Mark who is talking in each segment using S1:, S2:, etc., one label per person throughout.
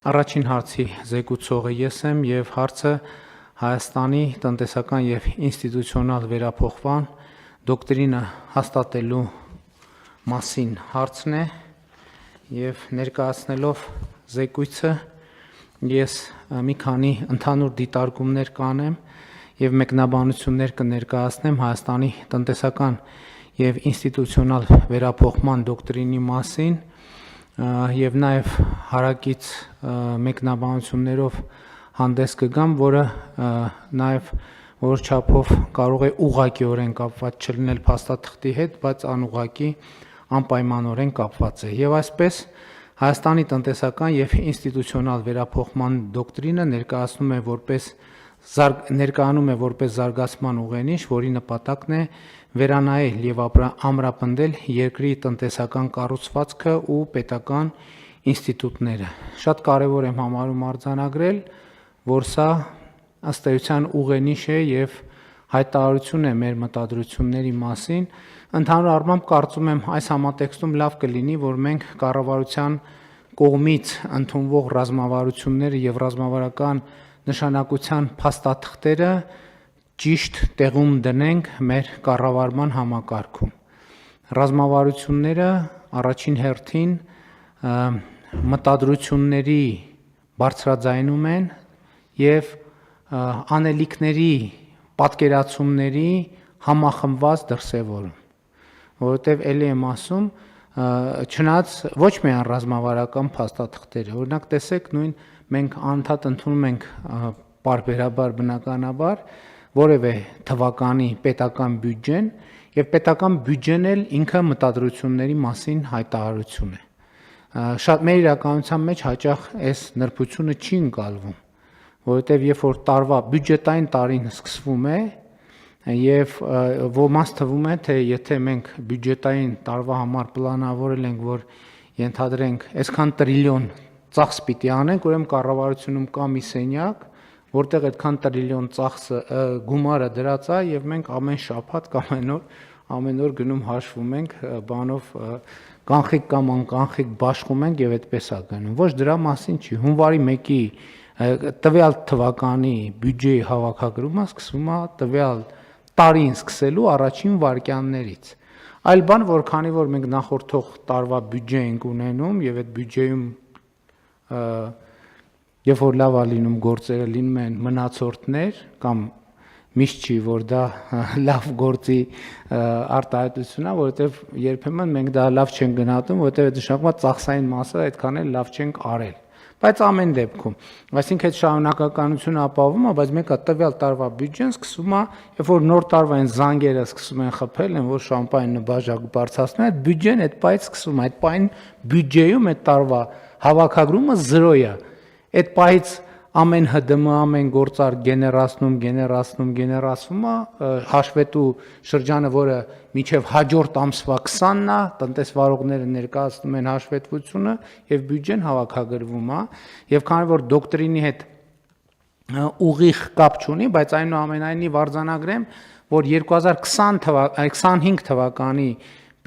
S1: Առաջին հարցի զեկուցողը ես եմ եւ հարցը Հայաստանի տնտեսական եւ ինստիտուցիոնալ վերափոխման դոկտրինը հաստատելու մասին հարցն է եւ ներկայացնելով զեկույցը ես մի քանի ընդհանուր դիտարկումներ կանեմ եւ մեկնաբանություններ կներկայացնեմ Հայաստանի տնտեսական եւ ինստիտուցիոնալ վերափոխման դոկտրինի մասին եւ նաեւ հարակից մեկնաբանություններով հանդես կգամ, որը նաեւ որ չափով կարող է ուղղակիորեն կապված չլինել փաստաթղթի հետ, բայց անուղղակի անպայմանորեն կապված է։ Եվ այսպես Հայաստանի տնտեսական եւ ինստիտուցիոնալ վերափոխման դոկտրինը ներկայանում է որպես զարգացման ուղենիշ, որի նպատակն է վերանայել եւ ամրապնդել երկրի տնտեսական կառուցվածքը ու պետական ինստիտուտները։ Շատ կարեւոր եմ համարում արձանագրել, որ սա ըստ էության ուղենիշ է եւ հայտարարություն է մեր մտադրությունների մասին։ Ընդհանուր առմամբ կարծում եմ այս համատեքստում լավ կլինի, որ մենք կառավարության կողմից ընդունվող ռազմավարությունները եւ ռազմավարական նշանակության փաստաթղթերը ճիշտ տեղում դնենք մեր կառավարման համակարգում։ Ռազմավարությունները առաջին հերթին մտադրությունների բարձրաձայնում են եւ անելիքների պատկերացումների համախմբված դրսևորում, որովհետեւ ելի եմ ասում, չնայած ոչ միայն ռազմավարական փաստաթղթերը, օրինակ տեսեք նույն մենք անդադ ընդունում ենք պարբերաբար բնականաբար որևէ թվականի պետական բյուջեն եւ պետական բյուջեն էլ ինքը մտադրությունների մասին հայտարարություն է։ Շատ մեր իրականության մեջ հաճախ այս նրբությունը չի ընկալվում, որովհետեւ երբ որ տարվա բյուջետային տարին սկսվում է եւ ոմանց թվում է թե եթե մենք բյուջետային տարվա համար պլանավորել ենք, որ ենթադրենք այսքան տրիլիոն ծախս պիտի անենք, ուրեմն կառավարությունում կա մի սենյակ, որտեղ այդքան տրիլիոն ծախսը գումարը դրած է եւ մենք ամեն շաբաթ կամ ամեն օր գնում հաշվում ենք բանով կանխիկ կամ անկանխիկ բաշխում ենք եւ այդպես է գնում։ Ոչ դրա մասին չի։ Հունվարի 1-ի տվյալ թվականի բյուջեի հավաքագրումը սկսվում է տվյալ տարին սկսելու առաջին վայրկյաններից։ Այլ բան, որ քանի որ մենք նախորդող տարվա բյուջե ենք ունենում եւ այդ բյուջեում երբ որ լավ է լինում գործերը լինում են մնացորդներ կամ միշտ չի, որ դա լավ գործի արտահայտություն է, որովհետեւ երբեմն մենք դա լավ չենք գնահատում, որովհետեւ այդ նշանակում է ծախսային մասը այդքան էլ լավ չենք արել։ Բայց ամեն դեպքում, այսինքն այդ շարունակականությունը ապահովում է, բայց մեկը տվյալ տարվա բյուջեն սկսում է, երբ որ նոր տարվա այն զանգերը սկսում են խփել, որ շամպայն նվաճակ բարձրացնում են, այդ բյուջեն այդ պայից սկսում է, այդ պայն բյուջեում այդ տարվա հավաքագրումը 0 է։ Այդ պայից ամեն ՀԴՄ, ամեն գործար գեներացնում է, հաշվետու շրջանը, որը մինչև հաջորդ ամսվա 20-ն է, տնտեսվարողները ներկայացնում են հաշվետվությունը եւ բյուջեն հավաքագրվում է, եւ քանի որ դոկտրինի հետ ուղիղ կապ չունի, բայց այնուամենայնիվ արձանագրեմ, որ 2025 թվականի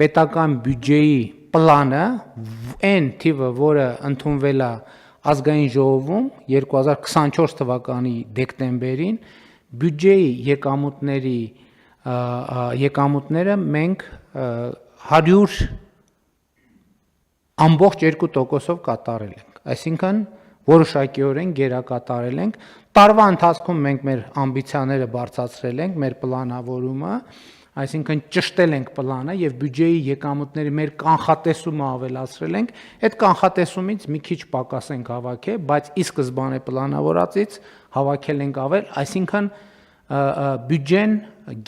S1: պետական բյուջեի պլանը այն թիվը, որը ընդունվել է ազգային ժողովում 2024 թվականի դեկտեմբերին բյուջեի եկամուտները մենք 100.2%-ով կատարել ենք, այսինքն որոշակիորեն գերակատարել ենք, տարվա ընթացքում մենք մեր ամբիցիաները բարձրացրել ենք, մեր պլանավորումը, այսինքն ճշտել ենք պլանը եւ բյուջեի եկամուտների մեր կանխատեսումը ավելացրել ենք, այդ կանխատեսումից մի քիչ պակաս ենք հավաքել, բայց ի սկզբանե պլանավորածից հավաքել ենք ավել, այսինքն բյուջեն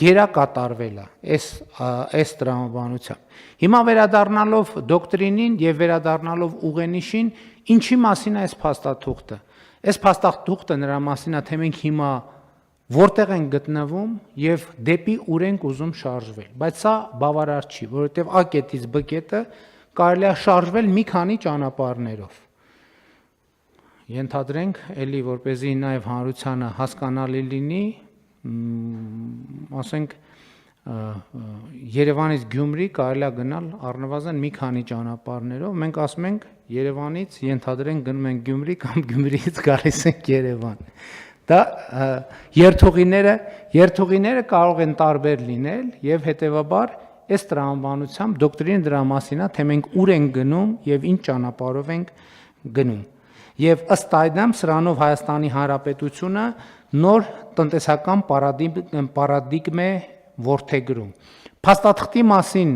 S1: գերակատարվել է այս տրամաբանությամբ։ Հիմա վերադառնալով դոկտրինին եւ վերադառնալով ուղենիշին, ինչի մասին է այս փաստաթուղթը։ Այս փաստաթուղթը նրա մասին է, թե մենք հիմա որտեղ ենք գտնվում եւ դեպի ուր ենք ուզում շարժվել, բայց սա բավարար չի, որովհետեւ A կետից B կետը կարելի է շարժվել մի քանի ճանապարհներով։ Ենթադրենք, էլի որպեսզի նաեւ հանրությանը հասկանալի լինի, ասենք Երևանից Գյումրի կարելի է գնալ առնվազն մի քանի ճանապարհներով, մենք ասում ենք Երևանից ենթադրենք գնում ենք Գյումրի կամ Գյումրիից գալիս ենք Երևան։ Դա երթուղիները կարող են տարբեր լինել եւ հետեւաբար այս տրամաբանությամբ դոկտրինը դրա մասին է, թե մենք ուր ենք գնում եւ ինչ ճանապարհով ենք գնում։ Եվ ըստ այդմ սրանով Հայաստանի Հանրապետությունը նոր տնտեսական պարադիգմա որդեգրում։ Փաստաթղթի մասին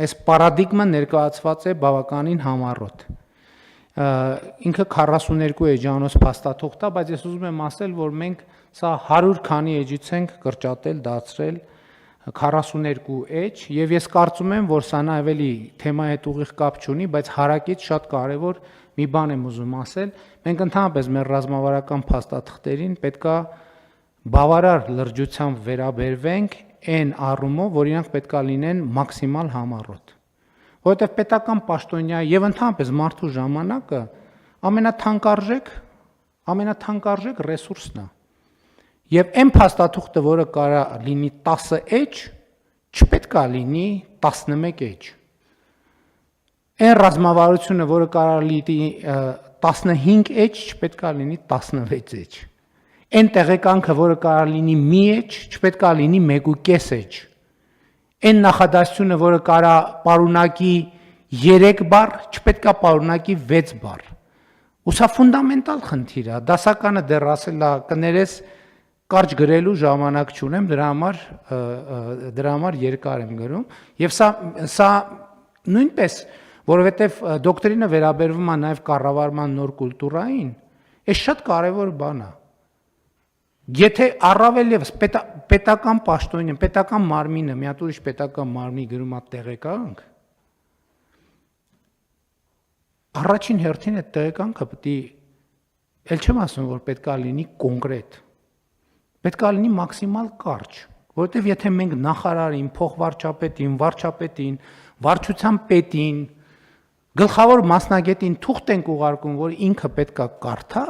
S1: այս պարադիգման ներկայացված է բավականին համառոտ։ Ինքը 42 էջանոց փաստաթուղթ է, բայց ես ուզում եմ ասել, որ մենք սա 100 քանի էջից ենք կրճատել, դարձրել 42 էջ, եւ ես կարծում եմ, որ սա նաեւ էլի թեմայի հետ ուղիղ կապ չունի, բայց հարակից շատ կարեւոր մի բան եմ ուզում ասել։ Մենք ընդհանրապես մեր ռազմավարական փաստաթղթերին պետքա բավարար լրջությամբ վերաբերվենք այն առումով, որ իրանք պետքա լինեն մաքսիմալ համառոտ։ Որովհետև պետական պաշտոնյա եւ ընդհանրապես մարդու ժամանակը ամենաթանկարժեք ռեսուրսն է։ Եվ այն փաստաթուղթը, որը կարա լինի 10 էջ, չպետք է լինի 11 էջ։ Այն ռազմավարությունը, որը կարա լինի 15 էջ, չպետք է լինի 16 էջ։ Այն տեղեկանքը, որը կարա լինի մի էջ, չպետք է լինի 1.5 էջ։ Այն նախադասությունը, որը կարա պարունակի 3 բառ, չպետք է պարունակի 6 բառ։ Ու սա ֆունդամենտալ խնդիր է, դասականը դեռ ասել է կներես կարճ գրելու ժամանակ չունեմ, դրա համար երկար եմ գրում, եւ սա նույնպես, որովհետեւ դոկտրինը վերաբերվում է նաեւ կառավարման նոր կուլտուրային, այս շատ կարեւոր բան է։ Եթե առավել եւս պետական պաշտոնյա, պետական մարմինը, մի հատ ուրիշ պետական մարմնի գրում է տեղեկանք, առաջին հերթին այդ տեղեկանքը պետք է, ել չեմ ասում, որ պետք է լինի կոնկրետ, պետք է լինի մաքսիմալ կարճ, որովհետև եթե մենք նախարարին, փոխվարչապետին, վարչապետին, վարչության պետին, գլխավոր մասնագետին թուղթ ենք ուղարկում, որ ինքը պետք է կարդա,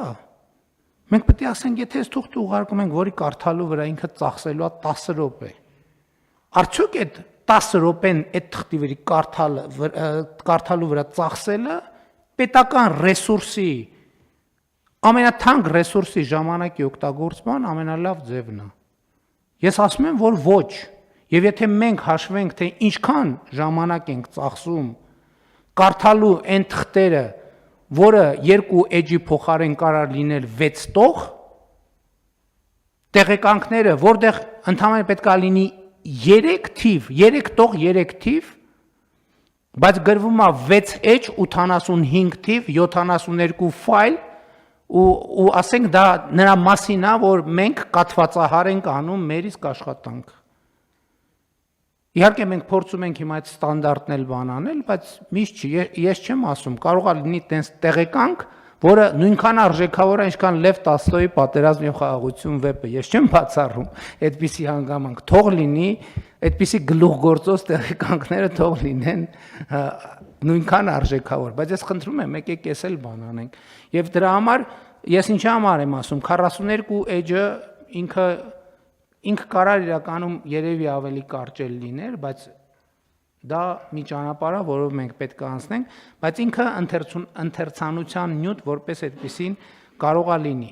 S1: մենք պետք է ասենք, եթե այս թուղթը ուղարկում ենք, որի կարդալու վրա ինքը ծախսելու է 10 րոպե, արդյոք այդ 10 րոպեն այդ թղթի վրա կարդալու վրա ծախսելը պետական ռեսուրսի, ամենաթանկ ռեսուրսի ժամանակի օգտագործման ամենալավ ձևն է։ Ես ասում եմ, որ ոչ, եւ եթե մենք հաշվենք, թե ինչքան ժամանակ ենք ծախսում կարդալու այն թղթերը, որը 2 էջի փոխարեն կարող լինել 6 տող, տեղեկանքները, որտեղ ընդհանրապես պետք է լինի 3 թիվ, 3 տող, 3 թիվ, բայց գրվում է 6 էջ, 85 թիվ, 72 ֆայլ, ու ասենք դա նրա մասին է, որ մենք կաթվածահար ենք անում մեր իսկ աշխատանք։ Իհարկե մենք փորձում ենք հիմա այդ ստանդարտն էլ բան անել, բայց միշտ չի, ես չեմ ասում, կարող է լինի տենց տեղեկանք, որը նույնքան արժեքավոր է, ինչքան Լև Տոլստոյի Պատերազմ եւ խաղաղություն վեպը, ես չեմ բացառում այդպիսի հանգամանք, թող լինի, այդպիսի գլուխգործոց տեղեկանքները թող լինեն նույնքան արժեքավոր, բայց ես խնդրում եմ, եկեք էս էլ բան անենք։ Եվ դրա համար ես ինչի համար եմ ասում, 42 էջը ինքը կարար իրականում երևի ավելի կարճ լիներ, բայց դա մի ճանապարհ է, որով մենք պետք է անցնենք, բայց ինքը ընթերցանության նյութ որպես այդպեսին կարող է լինի։